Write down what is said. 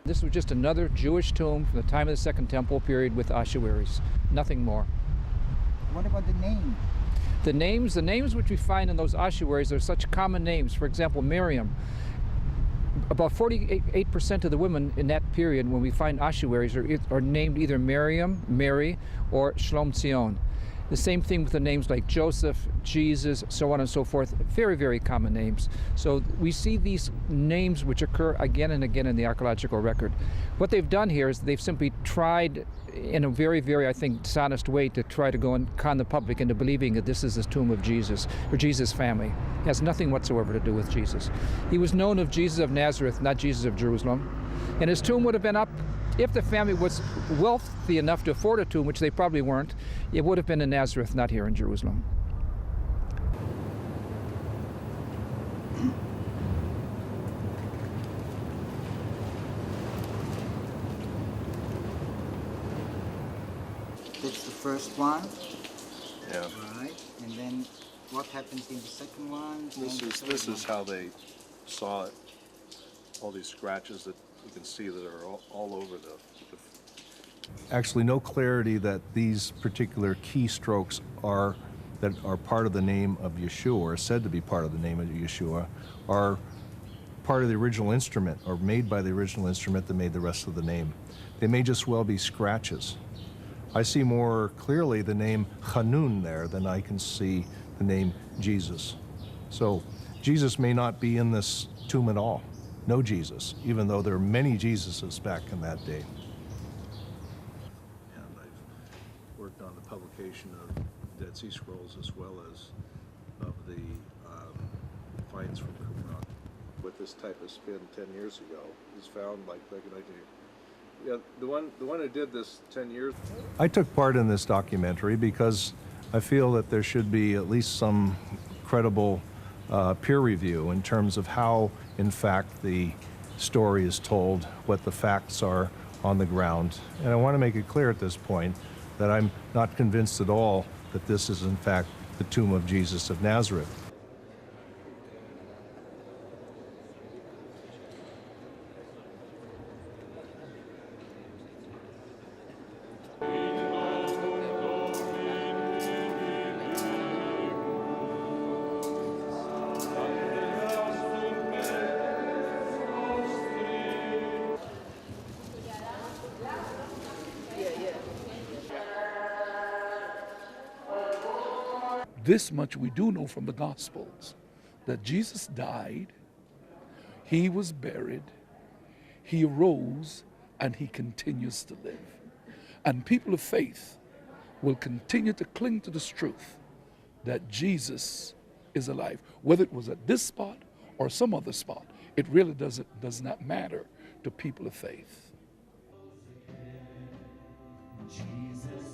This was just another Jewish tomb from the time of the Second Temple period with ossuaries, nothing more. What about the name? The names which we find in those ossuaries are such common names. For example, Mariam. About 48% of the women in that period, when we find ossuaries, are named either Mariam, Mary, or Shlomtzion. The same thing with the names like Joseph, Jesus, so on and so forth. Very, very common names. So we see these names which occur again and again in the archaeological record. What they've done here is they've simply tried in a very, very, I think, dishonest way to try to go and con the public into believing that this is the tomb of Jesus, or Jesus' family. It has nothing whatsoever to do with Jesus. He was known as Jesus of Nazareth, not Jesus of Jerusalem. And his tomb would have been up, if the family was wealthy enough to afford a tomb, which they probably weren't, it would have been in Nazareth, not here in Jerusalem. That's the first one. Yeah. Right. And then what happens in the second one? This is how they saw it. All these scratches that you can see that are all over the actually no clarity that these particular keystrokes are part of the name of Yeshua, or said to be part of the name of Yeshua, are part of the original instrument, or made by the original instrument that made the rest of the name. They may just well be scratches. I see more clearly the name Hanun there than I can see the name Jesus. So Jesus may not be in this tomb at all. No Jesus, even though there are many Jesuses back in that day. And I've worked on the publication of Dead Sea Scrolls as well as of the finds from Qumran. With this type of spin 10 years ago, was found like in 1980. Yeah, the one who did this 10 years. I took part in this documentary because I feel that there should be at least some credible peer review in terms of how, in fact, the story is told, what the facts are on the ground. And I want to make it clear at this point that I'm not convinced at all that this is, in fact, the tomb of Jesus of Nazareth. This much we do know from the Gospels, that Jesus died, he was buried, he arose, and he continues to live. And people of faith will continue to cling to this truth that Jesus is alive. Whether it was at this spot or some other spot, it really does not matter to people of faith. Jesus.